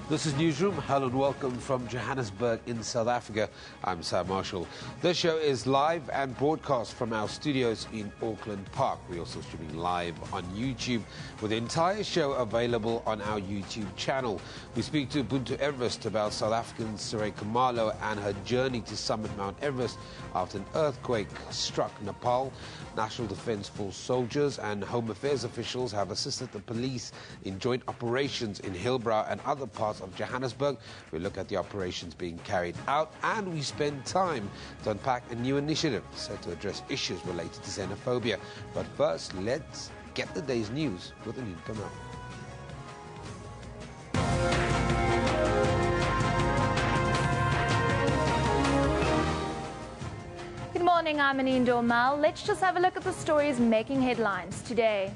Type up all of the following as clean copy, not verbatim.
This is Newsroom. Hello and welcome from Johannesburg in South Africa. I'm Sam Marshall. This show is live and broadcast from our studios in Auckland Park. We're also streaming live on YouTube with the entire show available on our YouTube channel. We speak to Ubuntu Everest about South African Suraj Khumalo and her journey to summit Mount Everest after an earthquake struck Nepal. National Defence Force soldiers and Home Affairs officials have assisted the police in joint operations in Hillbrow and other parts of Johannesburg. We look at the operations being carried out, and we spend time to unpack a new initiative set to address issues related to xenophobia. But first, let's get the day's news with Anita Kamal. Good morning, I'm Anine Dormal. Let's just have a look at the stories making headlines today.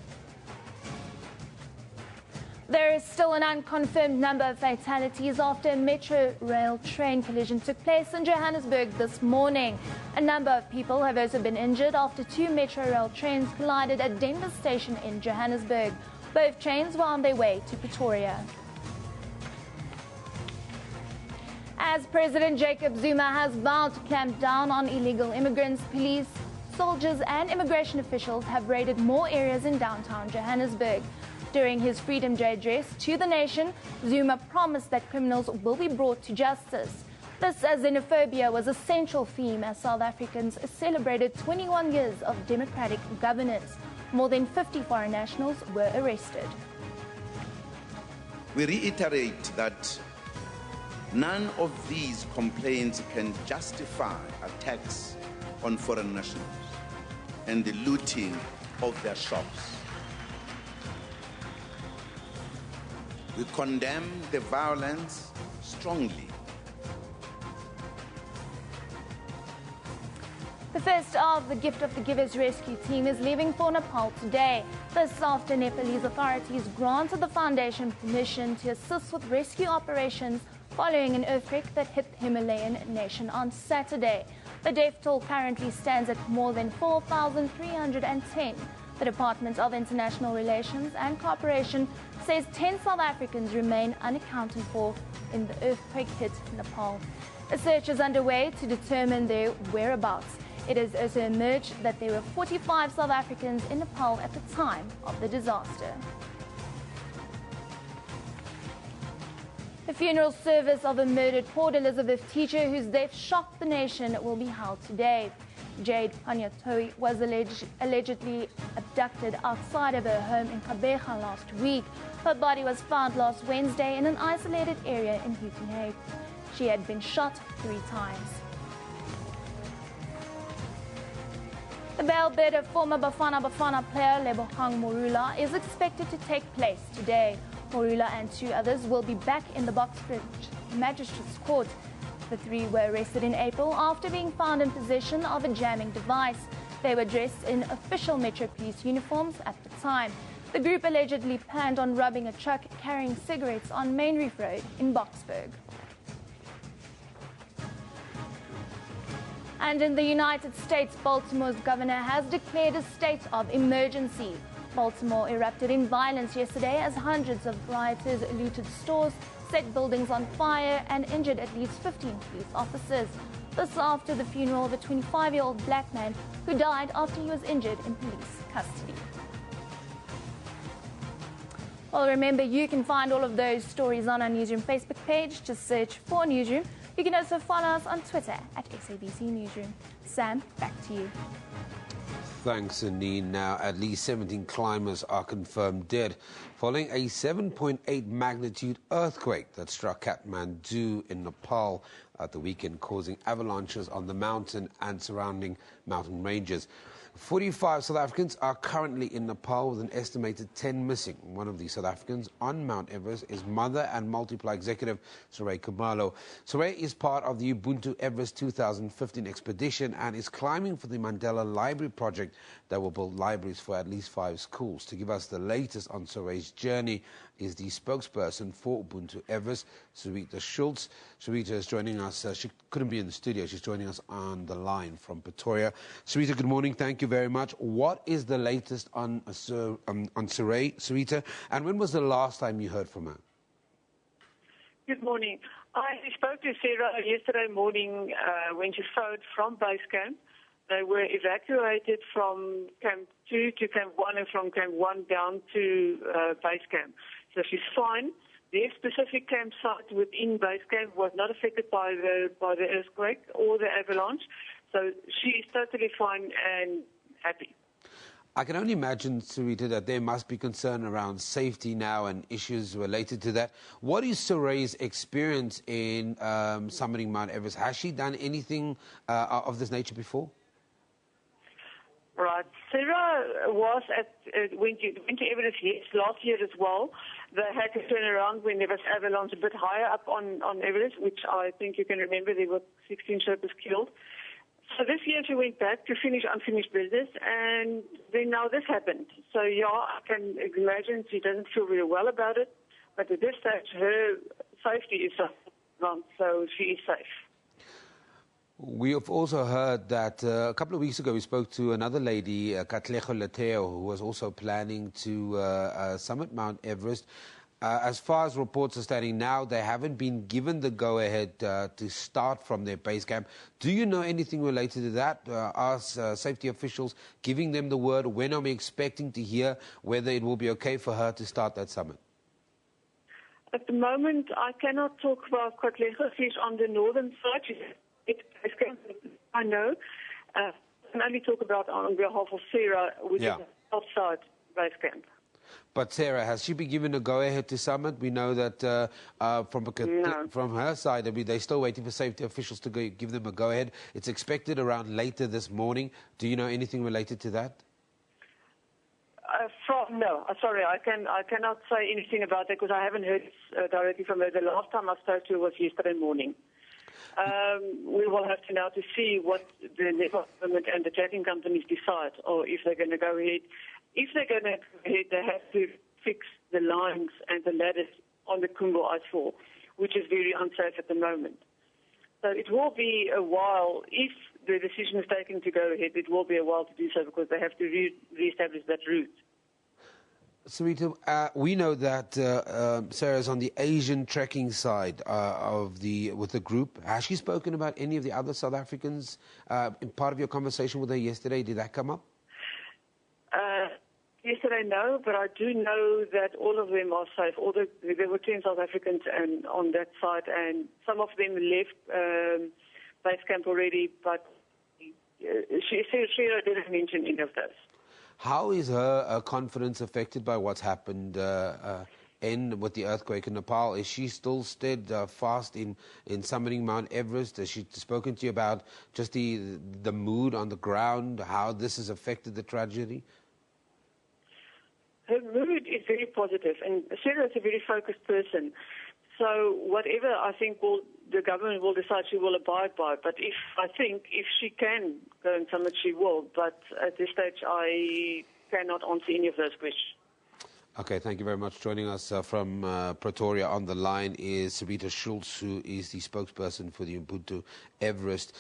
There is still an unconfirmed number of fatalities after a metro rail train collision took place in Johannesburg this morning. A number of people have also been injured after two metro rail trains collided at Denver Station in Johannesburg. Both trains were on their way to Pretoria. As President Jacob Zuma has vowed to clamp down on illegal immigrants, police, soldiers and immigration officials have raided more areas in downtown Johannesburg. During his Freedom Day address to the nation, Zuma promised that criminals will be brought to justice. This, as xenophobia was a central theme as South Africans celebrated 21 years of democratic governance. More than 50 foreign nationals were arrested. We reiterate that none of these complaints can justify attacks on foreign nationals and the looting of their shops. We condemn the violence strongly. The first of the Gift of the Givers rescue team is leaving for Nepal today. This after Nepalese authorities granted the foundation permission to assist with rescue operations following an earthquake that hit the Himalayan nation on Saturday. The death toll currently stands at more than 4,310. The Department of International Relations and Cooperation says 10 South Africans remain unaccounted for in the earthquake-hit Nepal. A search is underway to determine their whereabouts. It has also emerged that there were 45 South Africans in Nepal at the time of the disaster. The funeral service of a murdered Port Elizabeth teacher whose death shocked the nation will be held today. Jade Panyatoi was allegedly abducted outside of her home in Gqeberha last week. Her body was found last Wednesday in an isolated area in Uitenhage. She had been shot 3 times. The bail bid of former Bafana Bafana player Lebogang Morula is expected to take place today. Morula and 2 others will be back in the Boksburg Magistrates Court. The 3 were arrested in April after being found in possession of a jamming device. They were dressed in official Metro Police uniforms at the time. The group allegedly planned on robbing a truck carrying cigarettes on Main Reef Road in Boksburg. And in the United States, Baltimore's governor has declared a state of emergency. Baltimore erupted in violence yesterday as hundreds of rioters looted stores, set buildings on fire and injured at least 15 police officers. This after the funeral of a 25-year-old black man who died after he was injured in police custody. Well, remember, you can find all of those stories on our Newsroom Facebook page. Just search for Newsroom. You can also follow us on Twitter at SABC Newsroom. Sam, back to you. Thanks, Anine. Now, at least 17 climbers are confirmed dead following a 7.8 magnitude earthquake that struck Kathmandu in Nepal at the weekend, causing avalanches on the mountain and surrounding mountain ranges. 45 South Africans are currently in Nepal with an estimated 10 missing. One of these South Africans on Mount Everest is mother and Multiply executive Suraj Khumalo. Suraj is part of the Ubuntu Everest 2015 expedition and is climbing for the Mandela Library project that will build libraries for at least 5 schools. To give us the latest on Suraj's journey is the spokesperson for Ubuntu Everest, Sarita Schultz. Sarita is joining us. She couldn't be in the studio. She's joining us on the line from Pretoria. Sarita, good morning. Thank you very much. What is the latest on Suraj, Sarita? And when was the last time you heard from her? Good morning. I spoke to Sarah yesterday morning when she phoned from base camp. They were evacuated from Camp 2 to Camp 1 and from Camp 1 down to base camp. So she's fine. Their specific campsite within base camp was not affected by the earthquake or the avalanche. So she is totally fine and happy. I can only imagine, Sarita, that there must be concern around safety now and issues related to that. What is Saray's experience in summiting Mount Everest? Has she done anything of this nature before? Right. Sarah went to Everest last year as well. They had to turn around when there was avalanche a bit higher up on Everest, which I think you can remember there were 16 Sherpas killed. So this year she went back to finish unfinished business, and then now this happened. So yeah, I can imagine she doesn't feel very well about it, but at this stage her safety is wrong, so she is safe. We have also heard that a couple of weeks ago we spoke to another lady, Katlego Leteo, who was also planning to summit Mount Everest. As far as reports are standing now, they haven't been given the go-ahead to start from their base camp. Do you know anything related to that? Are safety officials giving them the word? When are we expecting to hear whether it will be okay for her to start that summit? At the moment, I cannot talk about Katlego. She's on the northern side. She's at base camp. I know. I can only talk about on behalf of Sarah, which is outside base camp. But Sarah, has she been given a go-ahead to summit? We know that from her side, they're still waiting for safety officials to give them a go-ahead. It's expected around later this morning. Do you know anything related to that? No, sorry, I cannot say anything about that because I haven't heard directly from her. The last time I spoke to her was yesterday morning. We will have to now to see what the Nepal government and the tracking companies decide, or if they're going to go ahead. If they're going to go ahead, they have to fix the lines and the ladders on the Kumbo Icefall, which is very unsafe at the moment. So it will be a while. If the decision is taken to go ahead, it will be a while to do so because they have to re-establish that route. Sarita, we know that Sarah's on the Asian trekking side with the group. Has she spoken about any of the other South Africans? In part of your conversation with her yesterday, did that come up? Yesterday, no, but I do know that all of them are safe. There were 10 South Africans on that side, and some of them left base camp already, but Sarah didn't mention any of those. How is her confidence affected by what's happened with the earthquake in Nepal? Is she still steadfast in summiting Mount Everest? Has she spoken to you about just the mood on the ground, how this has affected the tragedy? Her mood is very positive, and Sarah is a very focused person. So whatever I think the government will decide, she will abide by. But if she can go and summit, she will. But at this stage, I cannot answer any of those questions. Okay, thank you very much. Joining us from Pretoria on the line is Sarita Schultz, who is the spokesperson for the Ubuntu Everest,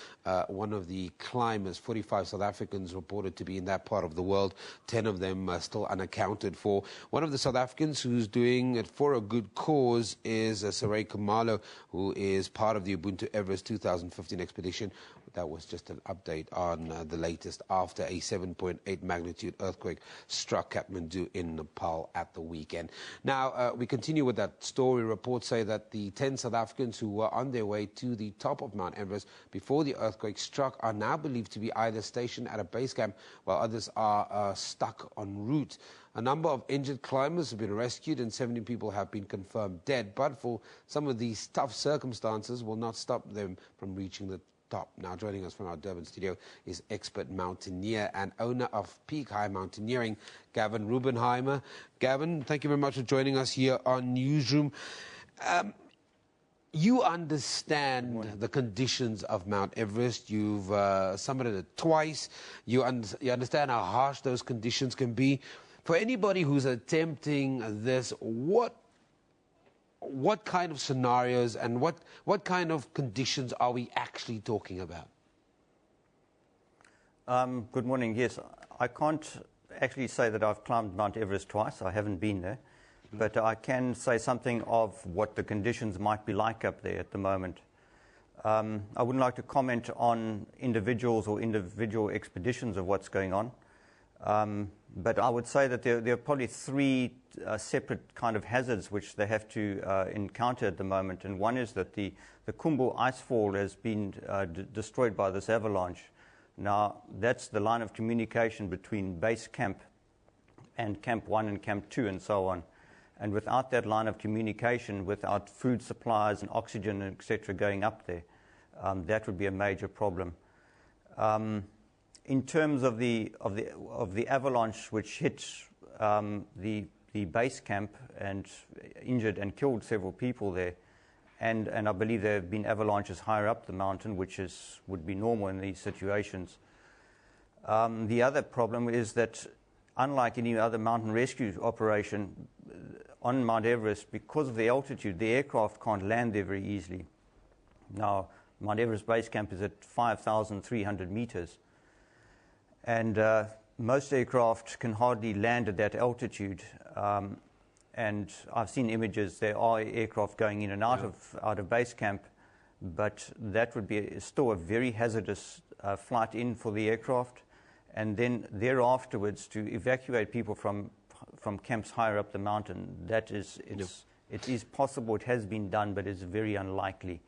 one of the climbers. 45 South Africans reported to be in that part of the world, 10 of them still unaccounted for. One of the South Africans who's doing it for a good cause is Saray Kumalo, who is part of the Ubuntu Everest 2015 expedition. That was just an update on the latest after a 7.8 magnitude earthquake struck Kathmandu in Nepal at the weekend. Now, we continue with that story. Reports say that the 10 South Africans who were on their way to the top of Mount Everest before the earthquake struck are now believed to be either stationed at a base camp while others are stuck en route. A number of injured climbers have been rescued and 70 people have been confirmed dead, but for some of these tough circumstances will not stop them from reaching the top. Now, joining us from our Durban studio is expert mountaineer and owner of Peak High Mountaineering, Gavin Rubenheimer. Gavin, thank you very much for joining us here on Newsroom. You understand the conditions of Mount Everest. You've summited it twice. You understand how harsh those conditions can be. For anybody who's attempting this, what kind of scenarios and what kind of conditions are we actually talking about? Good morning. Yes, I can't actually say that I've climbed Mount Everest twice. I haven't been there. but I can say something of what the conditions might be like up there at the moment. I wouldn't like to comment on individuals or individual expeditions of what's going on, but I would say that there are probably three separate kind of hazards which they have to encounter at the moment, and one is that the Khumbu icefall has been destroyed by this avalanche. Now, that's the line of communication between base camp and Camp 1 and Camp 2 and so on. And without that line of communication, without food supplies and oxygen, etc., going up there, that would be a major problem. In terms of the avalanche which hit the base camp and injured and killed several people there, and I believe there have been avalanches higher up the mountain, which would be normal in these situations. The other problem is that, unlike any other mountain rescue operation on Mount Everest, because of the altitude, the aircraft can't land there very easily. Now, Mount Everest Base Camp is at 5,300 meters, and most aircraft can hardly land at that altitude. And I've seen images. There are aircraft going in and out of base camp, but that would be still a very hazardous flight in for the aircraft. And then thereafterwards, to evacuate people from camps higher up the mountain, it is possible. It has been done, but it's very unlikely.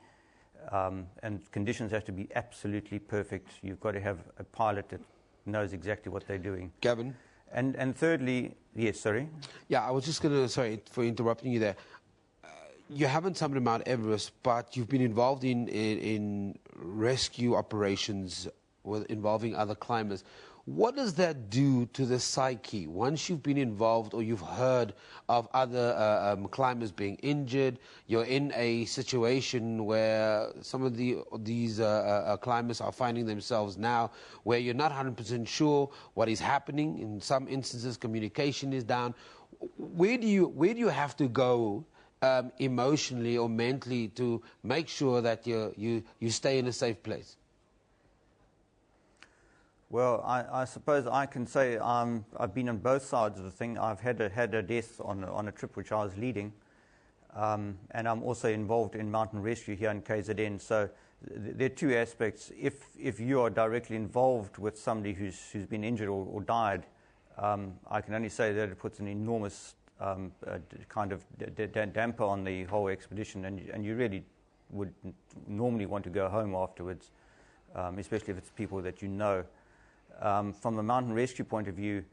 And conditions have to be absolutely perfect. You've got to have a pilot that knows exactly what they're doing. Gavin? And thirdly, yes, sorry? Yeah, I was just going to, sorry for interrupting you there. You haven't summited Mount Everest, but you've been involved in rescue operations involving other climbers. What does that do to the psyche once you've been involved or you've heard of other climbers being injured? You're in a situation where some of these climbers are finding themselves now where you're not 100% sure what is happening. In some instances, communication is down. Where do you have to go emotionally or mentally to make sure that you stay in a safe place? Well, I suppose I can say I've been on both sides of the thing. I've had a death on a trip which I was leading, and I'm also involved in mountain rescue here in KZN. So there are two aspects. If you are directly involved with somebody who's been injured or died, I can only say that it puts an enormous kind of damper on the whole expedition, and you really would normally want to go home afterwards, especially if it's people that you know. From the mountain rescue point of view,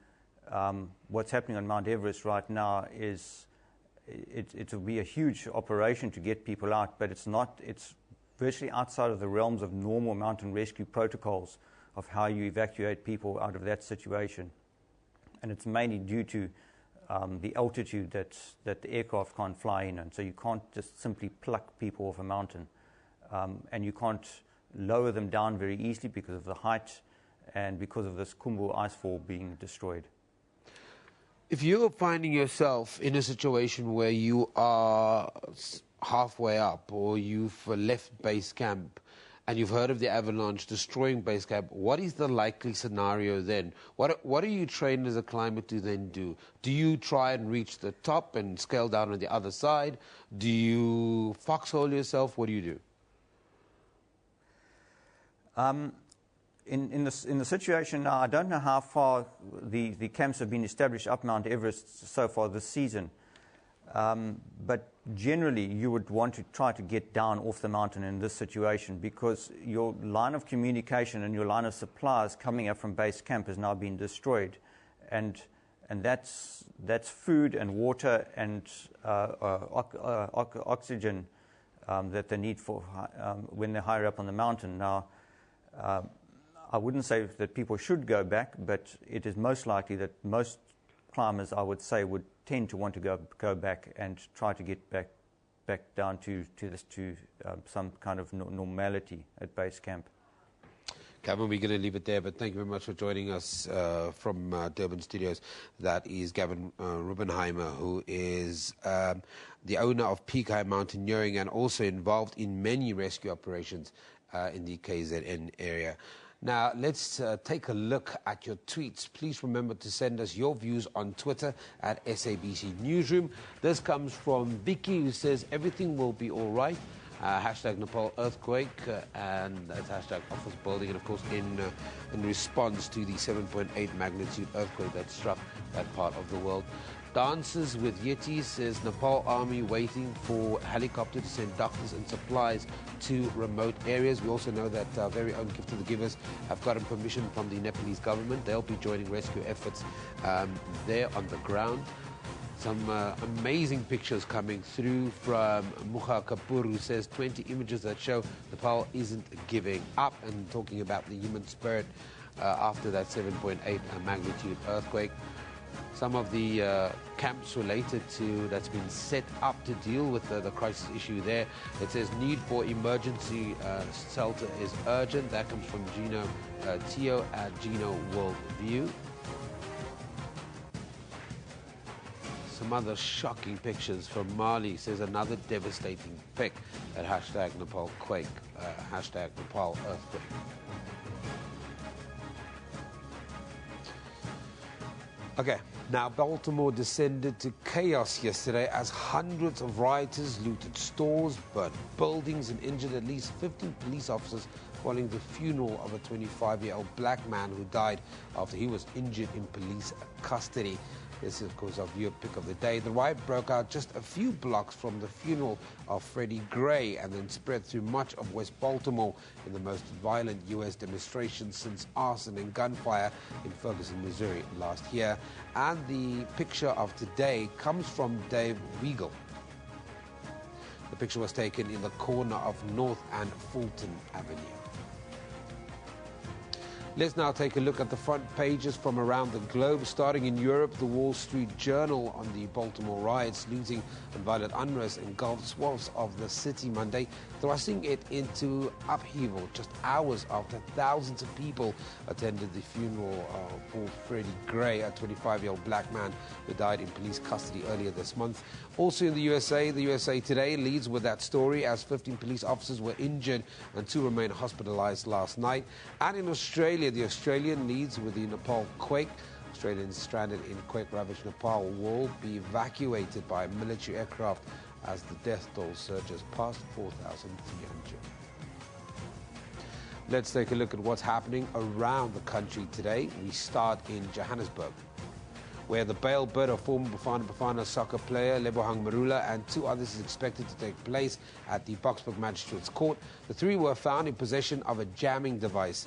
what's happening on Mount Everest right now is it will be a huge operation to get people out, but it's virtually outside of the realms of normal mountain rescue protocols of how you evacuate people out of that situation. And it's mainly due to the altitude that the aircraft can't fly in, and so you can't just simply pluck people off a mountain. And you can't lower them down very easily because of the height and because of this Khumbu icefall being destroyed. If you're finding yourself in a situation where you are halfway up or you've left base camp and you've heard of the avalanche destroying base camp, what is the likely scenario then? What are you trained as a climber to then do? Do you try and reach the top and scale down on the other side? Do you foxhole yourself? What do you do? In the situation now, I don't know how far the camps have been established up Mount Everest so far this season, but generally you would want to try to get down off the mountain in this situation, because your line of communication and your line of supplies coming up from base camp has now been destroyed, and that's food and water and oxygen that they need for when they're higher up on the mountain. Now, I wouldn't say that people should go back, but it is most likely that most climbers, I would say, would tend to want to go back and try to get back down to some kind of normality at base camp. Gavin, we're going to leave it there, but thank you very much for joining us from Durban Studios. That is Gavin Rubenheimer, who is the owner of Peak High Mountaineering and also involved in many rescue operations in the KZN area. Now, let's take a look at your tweets. Please remember to send us your views on Twitter at SABC Newsroom. This comes from Vicky, who says, everything will be all right. Hashtag Nepal earthquake, and that's hashtag office building, and of course in response to the 7.8 magnitude earthquake that struck that part of the world. Dances with Yeti says Nepal army waiting for helicopter to send doctors and supplies to remote areas. We also know that our very own Gift of the Givers have gotten permission from the Nepalese government. They'll be joining rescue efforts there on the ground. Some amazing pictures coming through from Mukha Kapoor, who says 20 images that show Nepal isn't giving up, and talking about the human spirit after that 7.8 magnitude earthquake. Some of the camps related to that's been set up to deal with the crisis issue there. It says need for emergency shelter is urgent. That comes from Gino Tio at Gino Worldview. Some other shocking pictures from Mali. Says another devastating pic at hashtag Nepal quake, hashtag Nepal earthquake. Okay, now Baltimore descended to chaos yesterday as hundreds of rioters looted stores, burnt buildings, and injured at least 15 police officers following the funeral of a 25-year-old black man who died after he was injured in police custody. This is, of course, our viewer pick of the day. The riot broke out just a few blocks from the funeral of Freddie Gray and then spread through much of West Baltimore in the most violent U.S. demonstration since arson and gunfire in Ferguson, Missouri last year. And the picture of today comes from Dave Weigel. The picture was taken in the corner of North and Fulton Avenue. Let's now take a look at the front pages from around the globe. Starting in Europe, the Wall Street Journal on the Baltimore riots, looting and violent unrest engulfed swaths of the city Monday, thrusting it into upheaval just hours after thousands of people attended the funeral for Freddie Gray, a 25-year-old black man who died in police custody earlier this month. Also in the USA Today leads with that story as 15 police officers were injured and 2 remain hospitalized last night. And in Australia, the Australian leads with the Nepal quake. Australians stranded in quake-ravaged Nepal will be evacuated by military aircraft as the death toll surges past 4,300. Let's take a look at what's happening around the country today. We start in Johannesburg, where the bail bid of former Bafana soccer player Lebohang Marula and 2 others is expected to take place at the Boksburg Magistrates Court. The 3 were found in possession of a jamming device.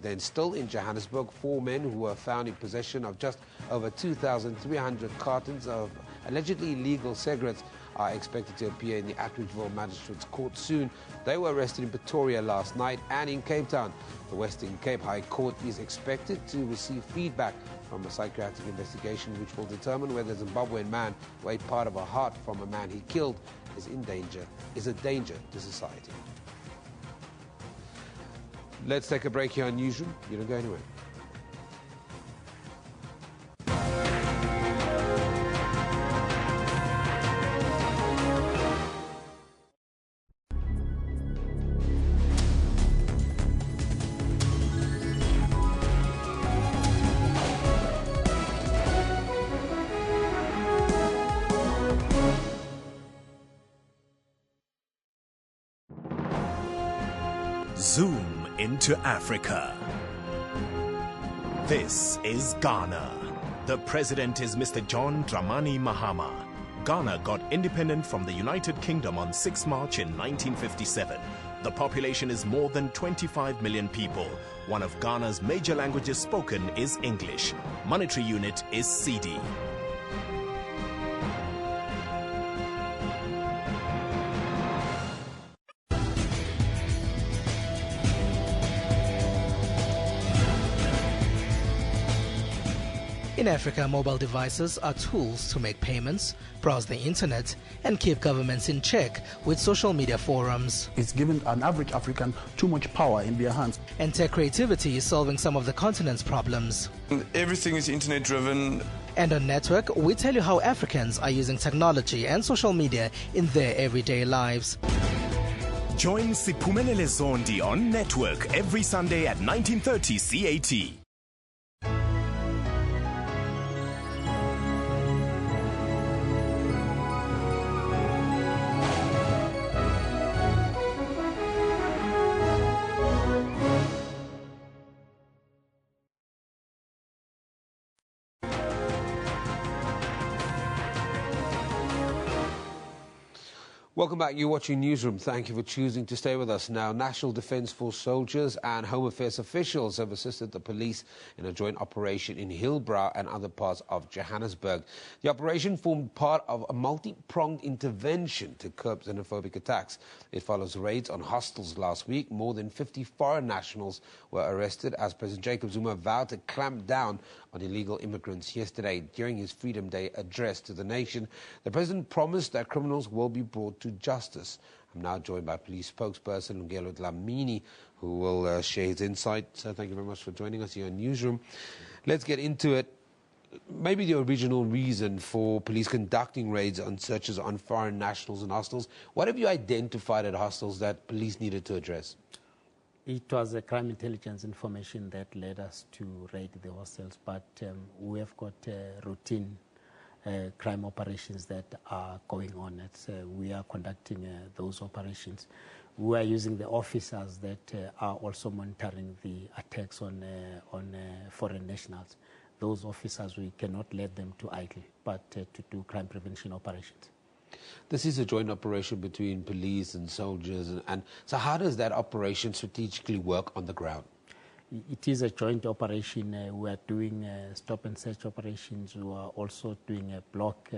Then still in Johannesburg, 4 men who were found in possession of just over 2,300 cartons of allegedly illegal cigarettes are expected to appear in the Atteridgeville Magistrates Court soon. They were arrested in Pretoria last night and in Cape Town. The Western Cape High Court is expected to receive feedback from a psychiatric investigation which will determine whether the Zimbabwean man who ate part of a heart from a man he killed is a danger to society. Let's take a break here on Newsroom. You don't go anywhere. Zoom into Africa. This is Ghana. The president is Mr. John Dramani Mahama. Ghana got independent from the United Kingdom on 6 March in 1957. The population is more than 25 million people. One of Ghana's major languages spoken is English. Monetary unit is cedi. In Africa, mobile devices are tools to make payments, browse the internet, and keep governments in check with social media forums. It's given an average African too much power in their hands. And tech creativity is solving some of the continent's problems. Everything is internet-driven. And on Network, we tell you how Africans are using technology and social media in their everyday lives. Join Siphumelele Zondi on Network every Sunday at 19:30 CAT. Welcome back. You're watching Newsroom. Thank you for choosing to stay with us. Now, National Defence Force soldiers and Home Affairs officials have assisted the police in a joint operation in Hillbrow and other parts of Johannesburg. The operation formed part of a multi-pronged intervention to curb xenophobic attacks. It follows raids on hostels last week. More than 50 foreign nationals were arrested as President Jacob Zuma vowed to clamp down on illegal immigrants yesterday. During his Freedom Day address to the nation, the president promised that criminals will be brought to justice. I'm now joined by police spokesperson Lungelo Dlamini, who will share his insight. So thank you very much for joining us here in Newsroom. Let's get into it. Maybe the original reason for police conducting raids on searches on foreign nationals and hostels. What have you identified at hostels that police needed to address? It was a crime intelligence information that led us to raid the hostels, but we have got routine crime operations that are going on. We are conducting those operations. We are using the officers that are also monitoring the attacks on foreign nationals. Those officers, we cannot let them to idle, but to do crime prevention operations. This is a joint operation between police and soldiers. And so how does that operation strategically work on the ground? It is a joint operation. We are doing stop and search operations. We are also doing block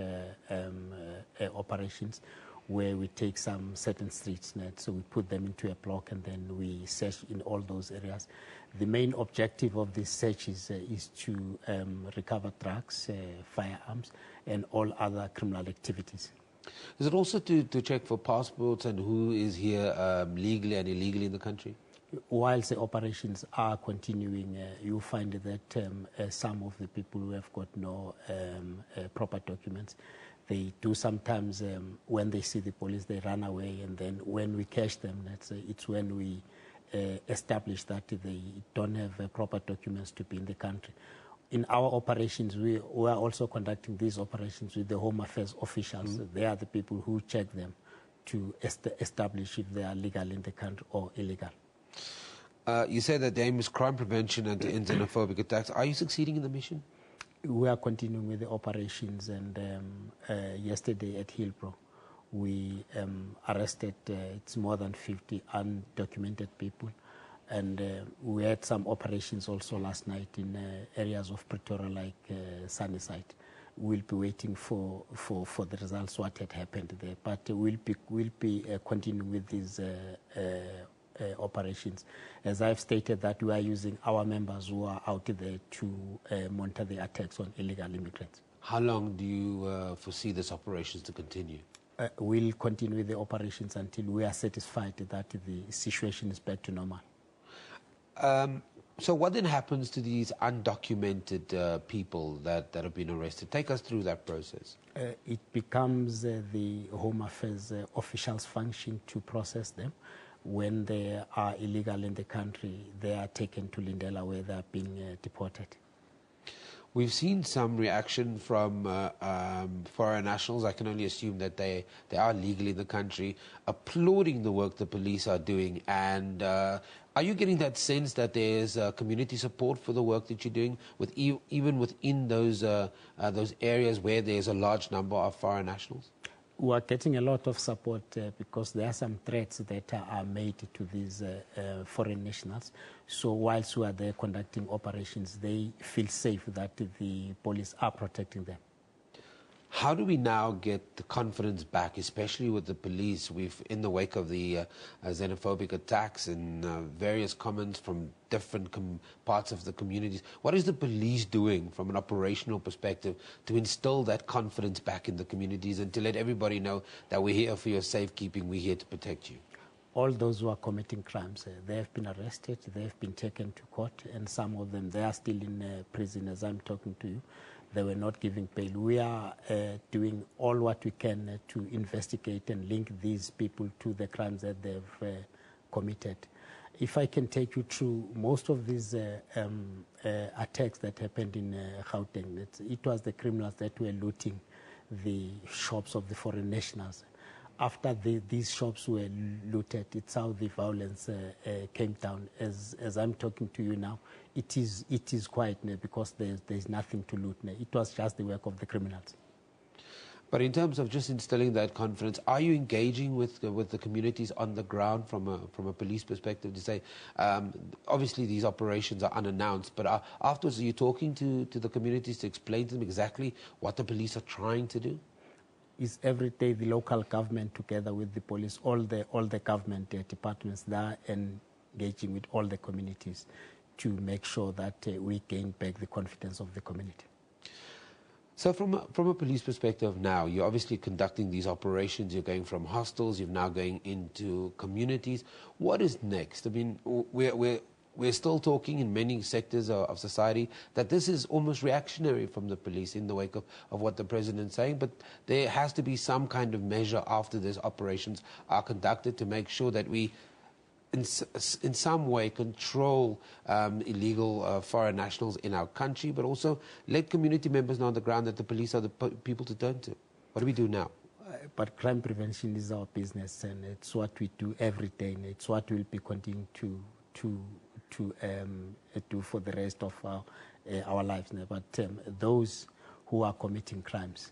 operations where we take some certain streets, so we put them into a block and then we search in all those areas. The main objective of this search is to recover drugs, firearms, and all other criminal activities. Is it also to check for passports and who is here legally and illegally in the country? Whilst the operations are continuing, you find that some of the people who have got no proper documents, they do sometimes, when they see the police, they run away, and then when we catch them, it's when we establish that they don't have proper documents to be in the country. In our operations, we are also conducting these operations with the Home Affairs officials. They are the people who check them to establish if they are legal in the country or illegal. You say that the aim is crime prevention and to end xenophobic attacks. Are you succeeding in the mission? We are continuing with the operations, and yesterday at Hillbrow, we arrested it's more than 50 undocumented people. And we had some operations also last night in areas of Pretoria, like Sunnyside. We'll be waiting for the results, what had happened there. But we'll be continuing with these operations. As I've stated, that we are using our members who are out there to monitor the attacks on illegal immigrants. How long do you foresee this operations to continue? We'll continue with the operations until we are satisfied that the situation is back to normal. So what then happens to these undocumented people that have been arrested? Take us through that process. It becomes the Home Affairs officials' function to process them. When they are illegal in the country, they are taken to Lindela where they are being deported. We've seen some reaction from foreign nationals. I can only assume that they are legally in the country, applauding the work the police are doing. And are you getting that sense that there's community support for the work that you're doing, even within those areas where there's a large number of foreign nationals? We are getting a lot of support because there are some threats that are made to these foreign nationals. So whilst we are there conducting operations, they feel safe that the police are protecting them. How do we now get the confidence back, especially with the police? We've, in the wake of the xenophobic attacks and various comments from different parts of the communities, what is the police doing from an operational perspective to instill that confidence back in the communities and to let everybody know that we're here for your safekeeping, we're here to protect you? All those who are committing crimes, they have been arrested, they have been taken to court, and some of them, they are still in prison as I'm talking to you. they were not giving bail. We are doing all what we can to investigate and link these people to the crimes that they've committed. If I can take you through most of these attacks that happened in Gauteng, it was the criminals that were looting the shops of the foreign nationals. After these shops were looted, it's how the violence came down. As I'm talking to you now, it is quiet now because there's nothing to loot now. It was just the work of the criminals. But in terms of just instilling that confidence, are you engaging with the communities on the ground from a police perspective to say, obviously these operations are unannounced, but afterwards are you talking to the communities to explain to them exactly what the police are trying to do? Is every day the local government together with the police, all the government departments, they are engaging with all the communities to make sure that we gain back the confidence of the community. So from a police perspective now, you're obviously conducting these operations, you're going from hostels, you're now going into communities. What is next? I mean, we're still talking in many sectors of society that this is almost reactionary from the police in the wake of what the president's saying, but there has to be some kind of measure after these operations are conducted to make sure that we in some way control illegal foreign nationals in our country, but also let community members know on the ground that the police are the people to turn to. What do we do now? But crime prevention is our business, and it's what we do every day, and it's what we'll be continuing to do for the rest of our lives. But those who are committing crimes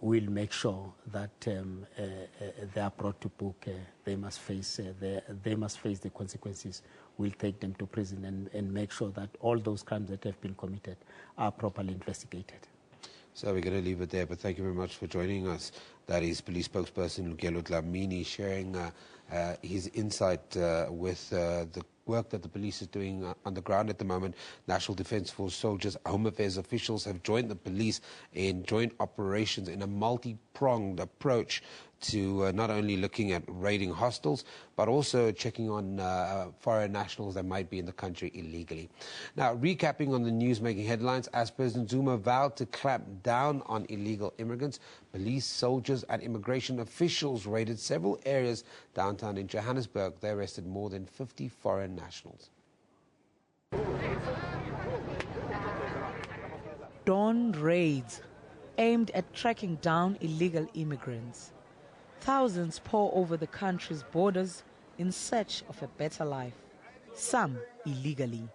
will make sure that they are brought to book. They must face the consequences. We'll take them to prison and make sure that all those crimes that have been committed are properly investigated. So we're going to leave it there, but thank you very much for joining us. That is police spokesperson Lugelo Dlamini sharing his insight with the work that the police is doing on the ground at the moment. National Defence Force soldiers, Home Affairs officials have joined the police in joint operations in a multi-pronged approach to not only looking at raiding hostels, but also checking on foreign nationals that might be in the country illegally. Now, recapping on the news making headlines, as President Zuma vowed to clamp down on illegal immigrants, police, soldiers and immigration officials raided several areas downtown in Johannesburg. They arrested more than 50 foreign nationals. Dawn raids aimed at tracking down illegal immigrants. Thousands pour over the country's borders in search of a better life, some illegally.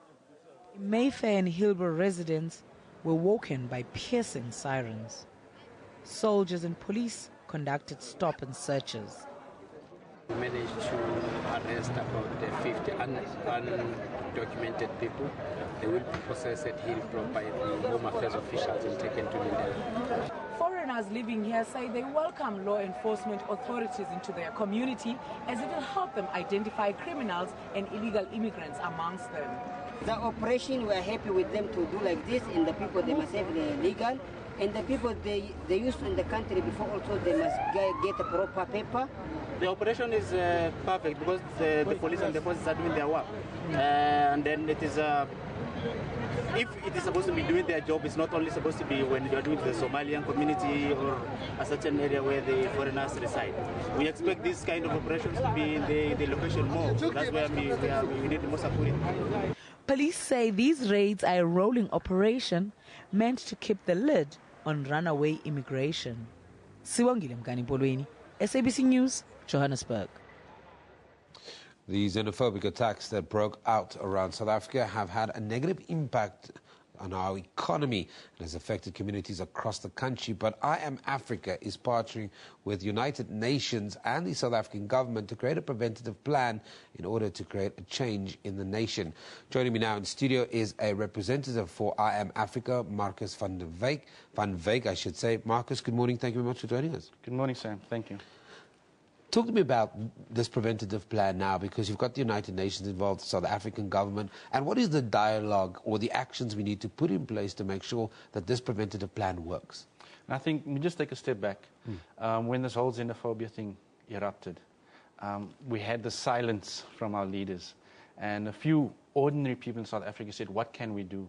Mayfair and Hillbrow residents were woken by piercing sirens. Soldiers and police conducted stop and searches. We managed to arrest about 50 undocumented people. They will be processed at Hillbrow by the Home Affairs officials and taken to London. Foreigners living here say they welcome law enforcement authorities into their community as it will help them identify criminals and illegal immigrants amongst them. The operation, we are happy with them to do like this, and the people, they must have the legal, and the people they used in the country before also, they must get a proper paper. The operation is perfect because the police and the forces are doing their work. And then it is, if it is supposed to be doing their job, it's not only supposed to be when you are doing the Somalian community or a certain area where the foreigners reside. We expect this kind of operations to be in the location more. That's where we need more security. Police say these raids are a rolling operation meant to keep the lid on runaway immigration. Siwangile Mgani Polweni, SABC News, Johannesburg. The xenophobic attacks that broke out around South Africa have had a negative impact on our economy and has affected communities across the country. But I Am Africa is partnering with United Nations and the South African government to create a preventative plan in order to create a change in the nation. Joining me now in studio is a representative for I Am Africa, Marcus van Wyk, I should say. Marcus, good morning. Thank you very much for joining us. Good morning, Sam. Thank you. Talk to me about this preventative plan now, because you've got the United Nations involved, the South African government, and what is the dialogue or the actions we need to put in place to make sure that this preventative plan works? And I think we just take a step back. When this whole xenophobia thing erupted, we had the silence from our leaders, and a few ordinary people in South Africa said, what can we do?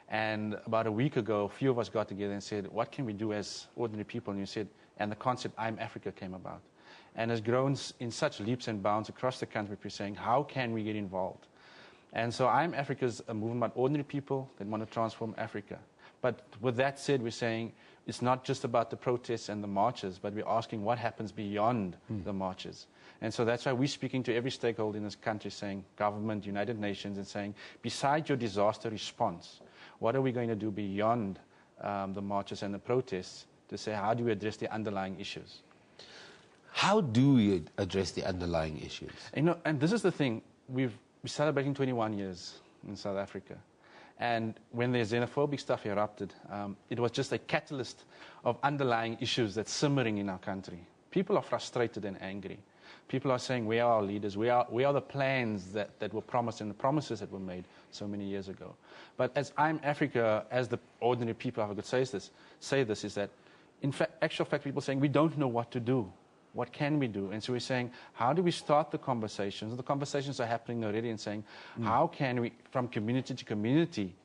And about a week ago, a few of us got together and said, what can we do as ordinary people? And you said, and the concept I'm Africa came about. And has grown in such leaps and bounds across the country. We're saying, how can we get involved? And so I'm Africa is a movement about ordinary people that want to transform Africa. But with that said, we're saying it's not just about the protests and the marches, but we're asking what happens beyond the marches. And so that's why we're speaking to every stakeholder in this country, saying government, United Nations, and saying, besides your disaster response, what are we going to do beyond the marches and the protests to say, how do we address the underlying issues? How do we address the underlying issues? And this is the thing. We're celebrating 21 years in South Africa. And when the xenophobic stuff erupted, it was just a catalyst of underlying issues that's simmering in our country. People are frustrated and angry. People are saying, where are our leaders? Where are the plans that were promised and the promises that were made so many years ago? But as I'm Africa, as the ordinary people, if I could say this, is that, in fact, actual fact, people are saying, we don't know what to do. What can we do? And so we're saying, how do we start the conversations? The conversations are happening already and saying, how can we, from community to community,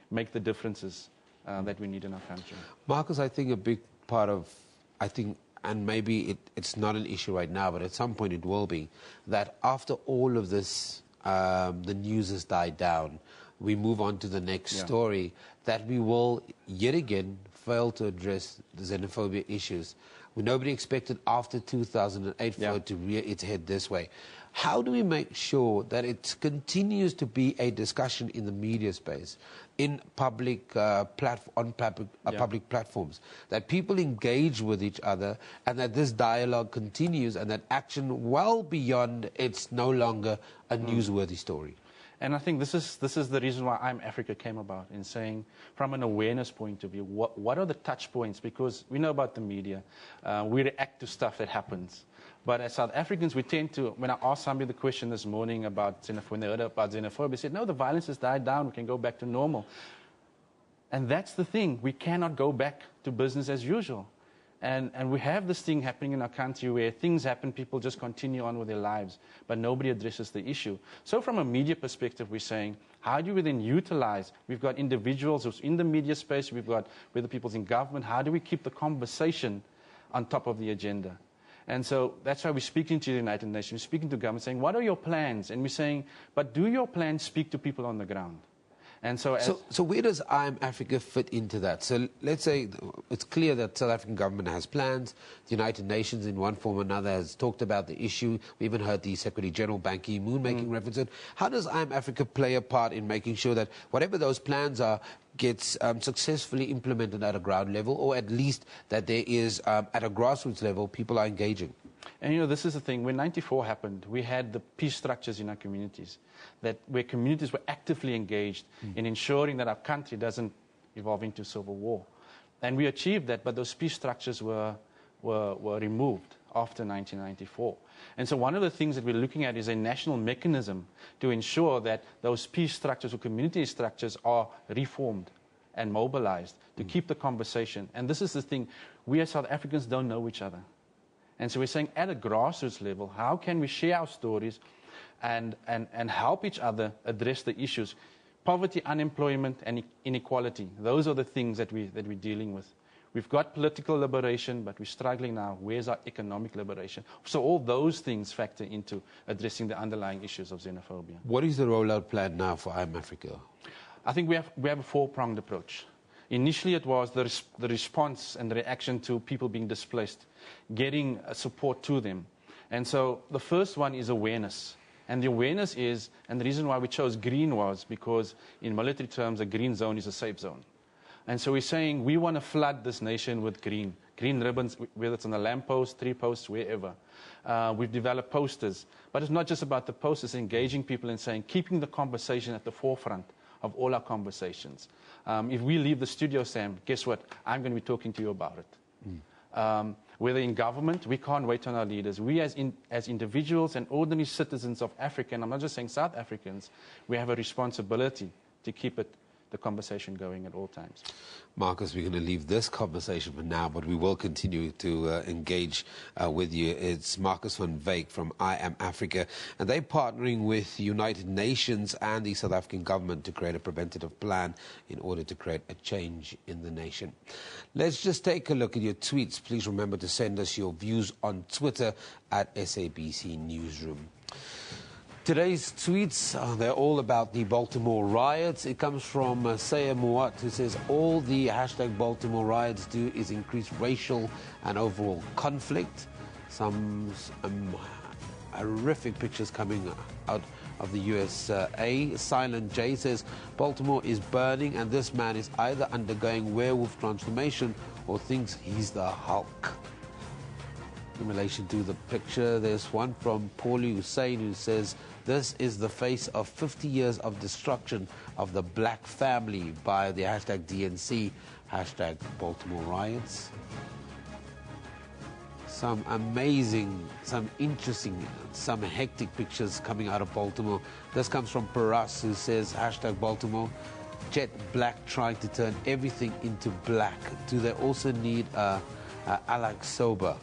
make the differences that we need in our country? Marcus, I think a big part of, and maybe it's not an issue right now, but at some point it will be, that after all of this, the news has died down, we move on to the next story, that we will yet again fail to address the xenophobia issues. Nobody expected after 2008 for it to rear its head this way. How do we make sure that it continues to be a discussion in the media space, in public public platforms, that people engage with each other, and that this dialogue continues, and that action well beyond it's no longer a newsworthy story? And I think this is the reason why I'm Africa came about, in saying, from an awareness point of view, what are the touch points? Because we know about the media. We react to stuff that happens. But as South Africans, we tend to, when I asked somebody the question this morning about when they heard about xenophobia, they said, no, the violence has died down, we can go back to normal. And that's the thing, we cannot go back to business as usual. And we have this thing happening in our country where things happen, people just continue on with their lives, but nobody addresses the issue. So from a media perspective, we're saying, how do we then utilize, we've got individuals who's in the media space, we've got whether people's in government, how do we keep the conversation on top of the agenda? And so that's why we're speaking to the United Nations, we're speaking to government, saying, what are your plans? And we're saying, but do your plans speak to people on the ground? And so where does I'm Africa fit into that? So let's say it's clear that South African government has plans. The United Nations in one form or another has talked about the issue. We even heard the Secretary General Ban Ki-moon making reference to it. How does I'm Africa play a part in making sure that whatever those plans are gets successfully implemented at a ground level, or at least that there is, at a grassroots level, people are engaging? And this is the thing, when 94 happened, we had the peace structures in our communities, where communities were actively engaged in ensuring that our country doesn't evolve into civil war. And we achieved that, but those peace structures were removed after 1994. And so one of the things that we're looking at is a national mechanism to ensure that those peace structures or community structures are reformed and mobilized to keep the conversation. And this is the thing, we as South Africans don't know each other. And so we're saying at a grassroots level, how can we share our stories and help each other address the issues? Poverty, unemployment, and inequality. Those are the things that we're dealing with. We've got political liberation, but we're struggling now. Where's our economic liberation? So all those things factor into addressing the underlying issues of xenophobia. What is the rollout plan now for I'm Africa? I think we have a four-pronged approach. Initially, it was the response and the reaction to people being displaced, getting support to them. And so the first one is awareness. And the awareness is, and the reason why we chose green was because in military terms, a green zone is a safe zone. And so we're saying we want to flood this nation with green ribbons, whether it's on the lamppost, tree posts, wherever. We've developed posters. But it's not just about the posters, engaging people and saying, keeping the conversation at the forefront of all our conversations. If we leave the studio, Sam, guess what? I'm going to be talking to you about it. Whether in government, we can't wait on our leaders. We as individuals and ordinary citizens of Africa, and I'm not just saying South Africans, we have a responsibility to keep it the conversation going at all times. Marcus, we're going to leave this conversation for now, but we will continue to engage with you. It's Marcus van Wyk from I Am Africa, and they're partnering with the United Nations and the South African government to create a preventative plan in order to create a change in the nation. Let's just take a look at your tweets. Please remember to send us your views on Twitter at SABC Newsroom. Today's tweets, they're all about the Baltimore riots. It comes from Saya Muat, who says, all the hashtag Baltimore riots do is increase racial and overall conflict. Some horrific pictures coming out of the USA. Silent J says, Baltimore is burning and this man is either undergoing werewolf transformation or thinks he's the Hulk. In relation to the picture, there's one from Paulie Hussein who says, this is the face of 50 years of destruction of the black family by the hashtag DNC, hashtag Baltimore riots. Some amazing, some interesting, some hectic pictures coming out of Baltimore. This comes from Paras, who says, hashtag Baltimore, jet black trying to turn everything into black. Do they also need Alex Sober?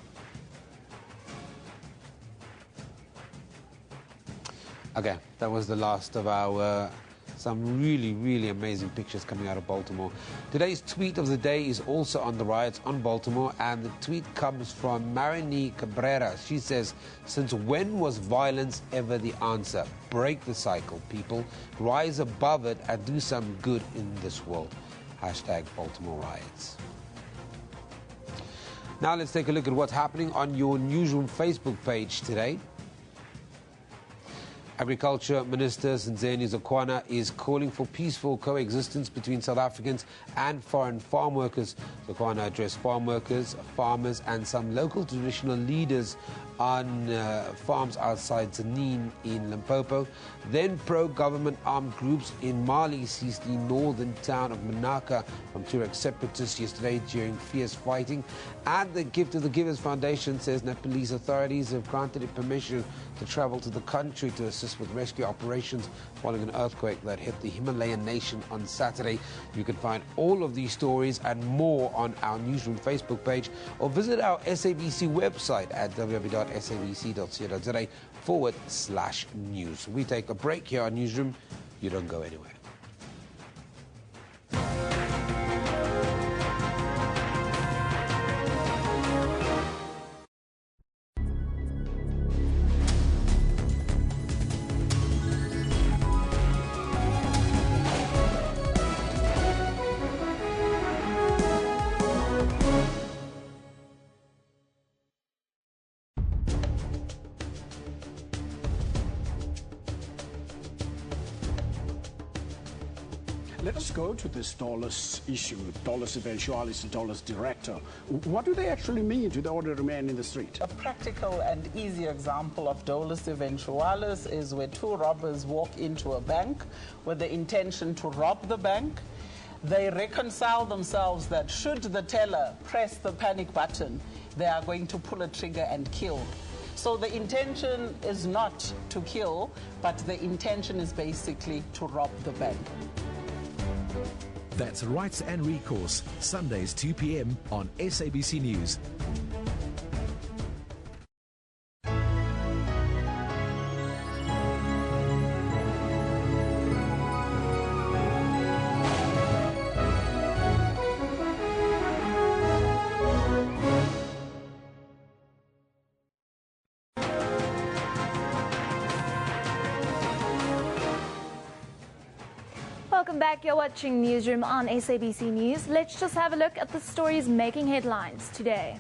Okay, that was the last of our some really, really amazing pictures coming out of Baltimore. Today's tweet of the day is also on the riots on Baltimore, and the tweet comes from Marini Cabrera. She says, since when was violence ever the answer? Break the cycle, people. Rise above it and do some good in this world. Hashtag Baltimore riots. Now let's take a look at what's happening on your Newsroom Facebook page today. Agriculture Minister Nzeni Zokwana is calling for peaceful coexistence between South Africans and foreign farm workers. Zokwana addressed farm workers, farmers and some local traditional leaders on farms outside Zanin in Limpopo. Then pro-government armed groups in Mali seized the northern town of Manaka from Tuareg separatists yesterday during fierce fighting. And the Gift of the Givers Foundation says Nepalese authorities have granted it permission to travel to the country to assist with rescue operations following an earthquake that hit the Himalayan nation on Saturday. You can find all of these stories and more on our Newsroom Facebook page, or visit our SABC website at www.sabc.co.za/news. We take a break here on Newsroom. You don't go anywhere. Let us go to this dolus issue, dolus eventualis and dolus director. What do they actually mean to the ordinary man in the street? A practical and easy example of dolus eventualis is where two robbers walk into a bank with the intention to rob the bank. They reconcile themselves that should the teller press the panic button, they are going to pull a trigger and kill. So the intention is not to kill, but the intention is basically to rob the bank. That's Rights and Recourse, Sundays 2 p.m. on SABC News. Welcome back. You're watching Newsroom on SABC News. Let's just have a look at the stories making headlines today.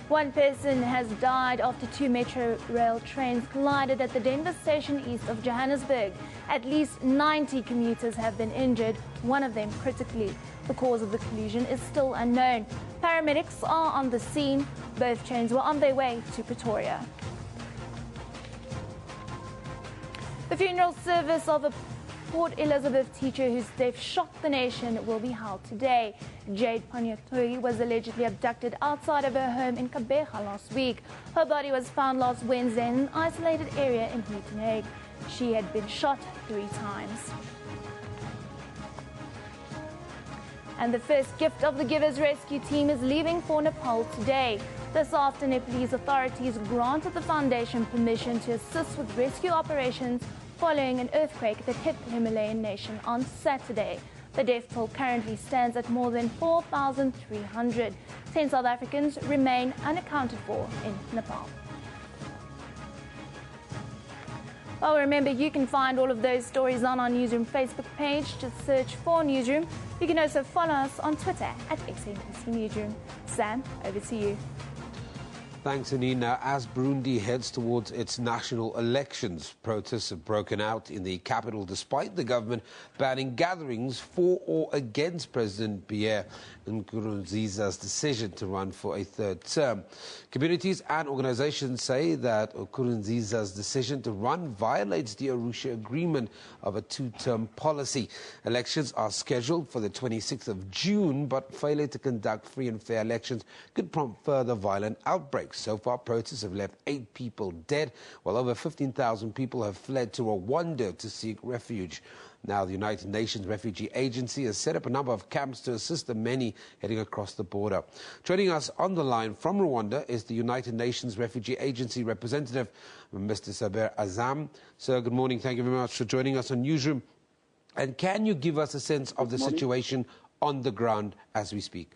One person has died after two metro rail trains collided at the Denver station east of Johannesburg. At least 90 commuters have been injured, one of them critically. The cause of the collision is still unknown. Paramedics are on the scene. Both trains were on their way to Pretoria. The funeral service of a Port Elizabeth teacher whose death shocked the nation will be held today. Jade Panyatoi was allegedly abducted outside of her home in Kabeja last week. Her body was found last Wednesday in an isolated area in Mountaineering. She had been shot 3 times. And the first Gift of the Givers rescue team is leaving for Nepal today. This afternoon, Nepalese authorities granted the foundation permission to assist with rescue operations following an earthquake that hit the Himalayan nation on Saturday. The death toll currently stands at more than 4,300. 10 South Africans remain unaccounted for in Nepal. Well, remember, you can find all of those stories on our Newsroom Facebook page. Just search for Newsroom. You can also follow us on Twitter at SABC Newsroom. Sam, over to you. Thanks, Anine. Now, as Burundi heads towards its national elections, protests have broken out in the capital despite the government banning gatherings for or against President Pierre Nkurunziza's decision to run for a third term. Communities and organizations say that Nkurunziza's decision to run violates the Arusha Agreement of a two-term policy. Elections are scheduled for the 26th of June, but failure to conduct free and fair elections could prompt further violent outbreaks. So far, protests have left 8 people dead, while over 15,000 people have fled to Rwanda to seek refuge. Now, the United Nations Refugee Agency has set up a number of camps to assist the many heading across the border. Joining us on the line from Rwanda is the United Nations Refugee Agency representative, Mr. Saber Azam. Sir, good morning. Thank you very much for joining us on Newsroom. And can you give us a sense of the situation on the ground as we speak?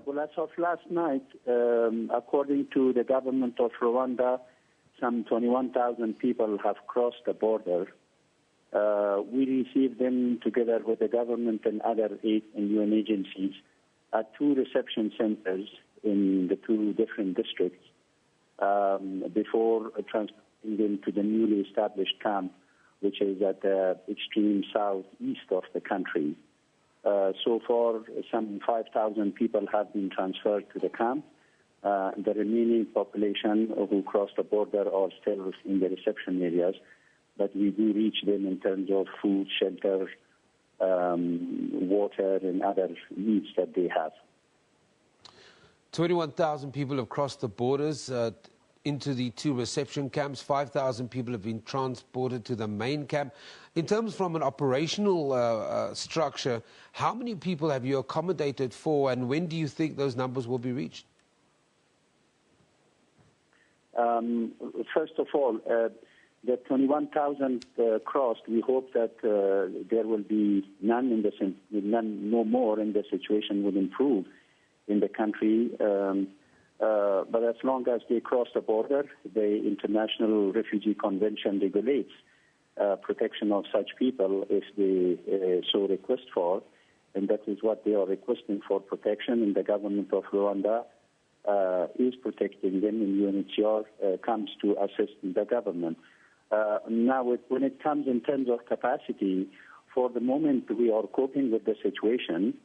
Well, as of last night, according to the government of Rwanda, some 21,000 people have crossed the border. We received them together with the government and other aid and UN agencies at 2 reception centers in the 2 different districts before transporting them to the newly established camp, which is at the extreme southeast of the country. So far, some 5,000 people have been transferred to the camp. The remaining population who cross the border are still in the reception areas, but we do reach them in terms of food, shelter, water, and other needs that they have. 21,000 people have crossed the borders into the 2 reception camps. 5,000 people have been transported to the main camp. In terms from an operational structure, how many people have you accommodated for, and when do you think those numbers will be reached? First of all, the 21,000 crossed. We hope that there will be no more, and the situation will improve in the country. But as long as they cross the border, the International Refugee Convention regulates protection of such people if they so request for, and that is what they are requesting for protection, and the government of Rwanda is protecting them, and UNHCR comes to assist the government. Now, when it comes in terms of capacity, for the moment we are coping with the situation.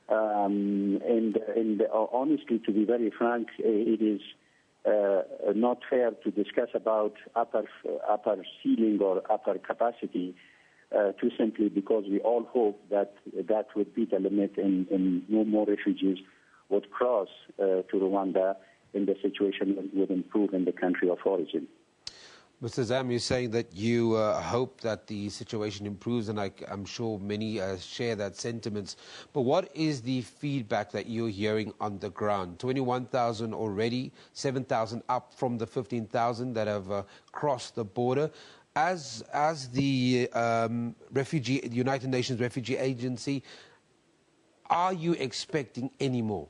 And honestly, to be very frank, it is not fair to discuss about upper ceiling or upper capacity too simply because we all hope that that would be the limit and no more refugees would cross to Rwanda and the situation would improve in the country of origin. Mr. Zam, you're saying that you hope that the situation improves, and I'm sure many share that sentiment. But what is the feedback that you're hearing on the ground? 21,000 already, 7,000 up from the 15,000 that have crossed the border. As the United Nations Refugee Agency, are you expecting any more?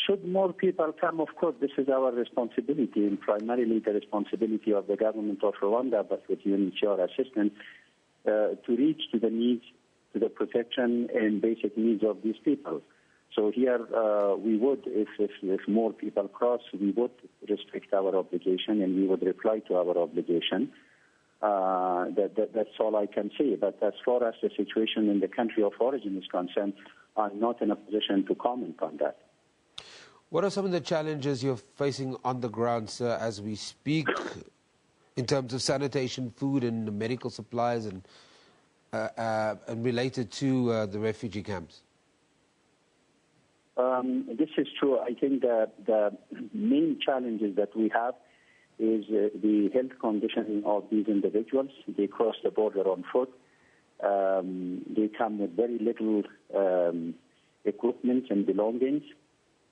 Should more people come, of course, this is our responsibility, and primarily the responsibility of the government of Rwanda, but with UNHCR assistance, to reach to the needs, to the protection and basic needs of these people. So here we would, if more people cross, we would restrict our obligation and we would reply to our obligation. That's all I can say. But as far as the situation in the country of origin is concerned, I'm not in a position to comment on that. What are some of the challenges you're facing on the ground, sir, as we speak, in terms of sanitation, food and medical supplies and related to the refugee camps? This is true. I think that the main challenges that we have is the health condition of these individuals. They cross the border on foot. They come with very little equipment and belongings,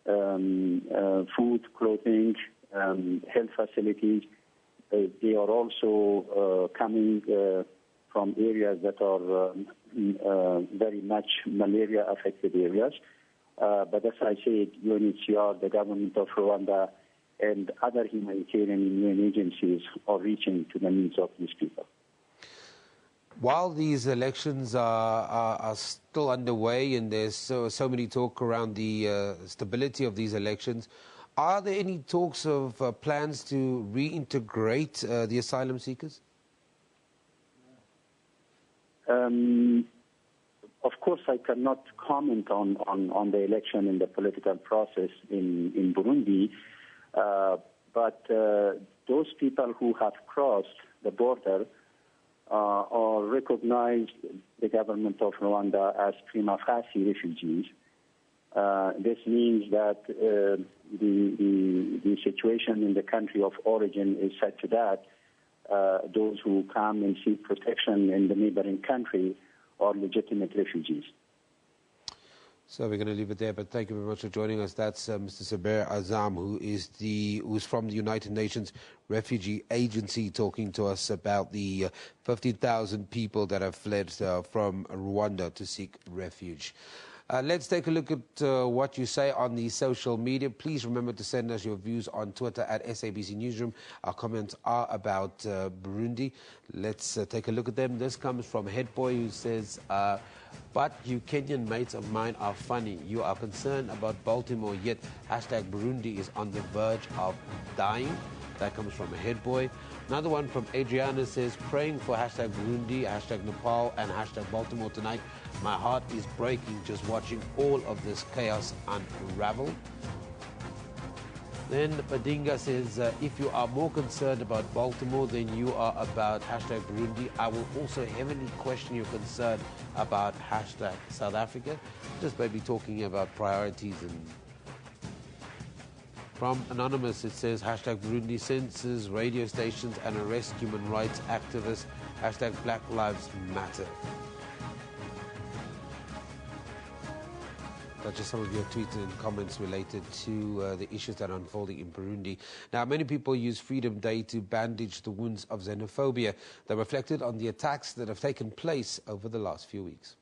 food, clothing, health facilities. They are also coming from areas that are very much malaria-affected areas. But as I said, UNHCR, the government of Rwanda, and other humanitarian and UN agencies are reaching to the needs of these people. While these elections are still underway and there's so many talk around the stability of these elections, are there any talks of plans to reintegrate the asylum seekers? Of course, I cannot comment on the election and the political process in Burundi, but those people who have crossed the border are recognized the government of Rwanda as prima facie refugees. This means that the situation in the country of origin is such that those who come and seek protection in the neighboring country are legitimate refugees. So we're going to leave it there, but thank you very much for joining us. That's Mr. Saber Azam, who's from the United Nations Refugee Agency, talking to us about the 50,000 people that have fled from Rwanda to seek refuge. Let's take a look at what you say on the social media. Please remember to send us your views on Twitter at SABC Newsroom. Our comments are about Burundi. Let's take a look at them. This comes from Headboy, who says, but you Kenyan mates of mine are funny. You are concerned about Baltimore, yet hashtag Burundi is on the verge of dying. That comes from Headboy. Another one from Adriana says, praying for hashtag Burundi, hashtag Nepal, and hashtag Baltimore tonight. My heart is breaking just watching all of this chaos unravel. Then Padinga says, if you are more concerned about Baltimore than you are about hashtag Burundi, I will also heavily question your concern about hashtag South Africa. Just maybe talking about priorities. And from Anonymous, it says, hashtag Burundi censors radio stations and arrests human rights activists, hashtag Black Lives Matter. That's just some of your tweets and comments related to the issues that are unfolding in Burundi. Now, many people use Freedom Day to bandage the wounds of xenophobia that reflected on the attacks that have taken place over the last few weeks.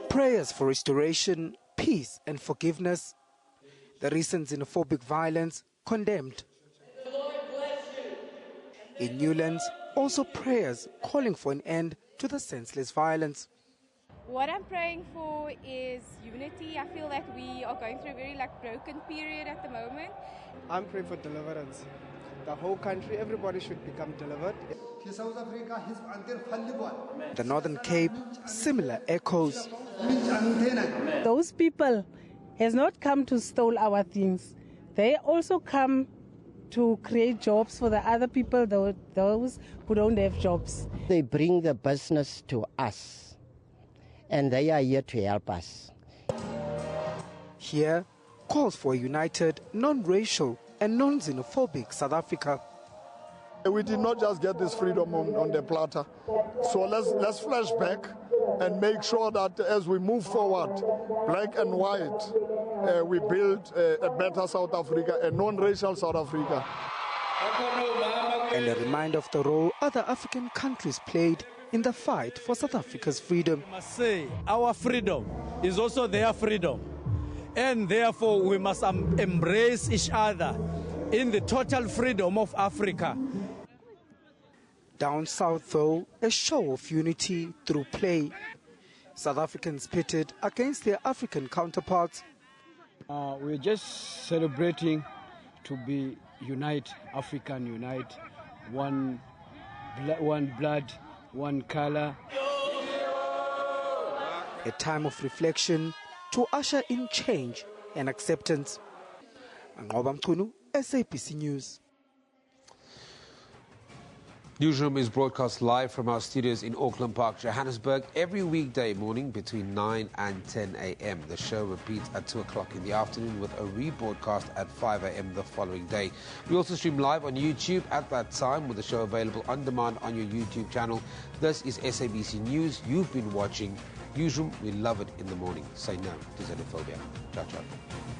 Prayers for restoration, peace and forgiveness. The recent xenophobic violence condemned. In Newlands, also prayers calling for an end to the senseless violence. What I'm praying for is unity. I feel that we are going through a very broken period at the moment. I'm praying for deliverance. The whole country, everybody should become delivered. The Northern Cape, similar echoes. Those people has not come to steal our things. They also come to create jobs for the other people, those who don't have jobs. They bring the business to us, and they are here to help us. Here, calls for a united, non-racial and non-xenophobic South Africa. We did not just get this freedom on the platter. So let's flash back and make sure that as we move forward, black and white, we build a better South Africa, a non-racial South Africa. And a reminder of the role other African countries played in the fight for South Africa's freedom. We must say our freedom is also their freedom. And therefore we must embrace each other in the total freedom of Africa. Down south, though, a show of unity through play. South Africans pitted against their African counterparts. We're just celebrating to be unite, African unite, one blood, one color. A time of reflection to usher in change and acceptance. Ngoba Mchunu, SABC News. Newsroom is broadcast live from our studios in Auckland Park, Johannesburg, every weekday morning between 9 and 10 a.m. The show repeats at 2 o'clock in the afternoon with a rebroadcast at 5 a.m. the following day. We also stream live on YouTube at that time, with the show available on demand on your YouTube channel. This is SABC News. You've been watching Newsroom. We love it in the morning. Say no to xenophobia. Ciao, ciao.